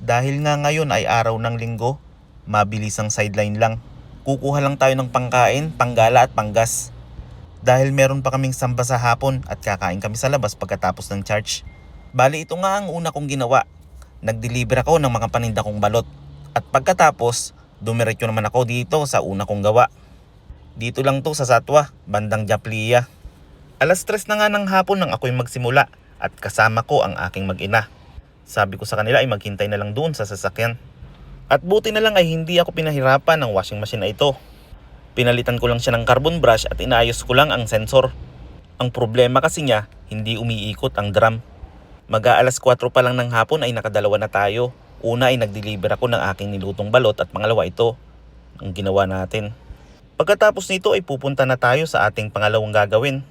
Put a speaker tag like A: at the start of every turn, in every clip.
A: Dahil nga ngayon ay araw ng linggo, mabilis ang sideline lang. Kukuha lang tayo ng pangkain, panggala at panggas. Dahil meron pa kaming samba sa hapon at kakain kami sa labas pagkatapos ng church. Bali ito nga ang una kong ginawa. Nag-deliver ako ng mga paninda kong balot. At pagkatapos, dumiretso naman ako dito sa una kong gawa. Dito lang to sa Satwa, bandang Japlia. Alas 3 na nga ng hapon nang ako'y magsimula at kasama ko ang aking mag-ina. Sabi ko sa kanila ay maghintay na lang doon sa sasakyan. At buti na lang ay hindi ako pinahirapan ng washing machine na ito. Pinalitan ko lang siya ng carbon brush at inaayos ko lang ang sensor. Ang problema kasi niya, hindi umiikot ang drum. Mag-aalas 4 pa lang ng hapon ay nakadalawa na tayo. Una ay nag-deliver ako ng aking nilutong balot at pangalawa ito ang ginawa natin. Pagkatapos nito ay pupunta na tayo sa ating pangalawang gagawin.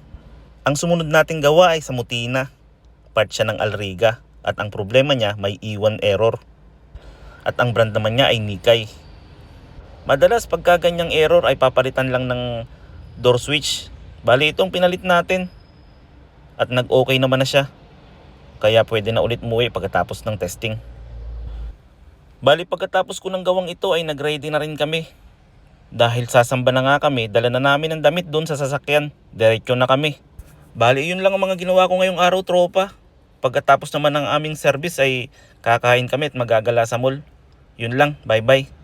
A: Ang sumunod nating gawa ay sa Mutina. Part siya ng Alriga at ang problema niya may iwan error. At ang brand naman niya ay Nikkei. Madalas pagka ganyang error ay papalitan lang ng door switch. Bali itong pinalit natin at nag-okay naman na siya. Kaya pwede na ulit umuwi pagkatapos ng testing. Bali pagkatapos ko ng gawang ito ay nag-ready na rin kami. Dahil sasamba na nga kami, dala na namin ang damit doon sa sasakyan. Diretso na kami. Bali yun lang ang mga ginawa ko ngayong araw, tropa. Pagkatapos naman ng aming service ay kakain kami at magagala sa mall. Yun lang, bye bye.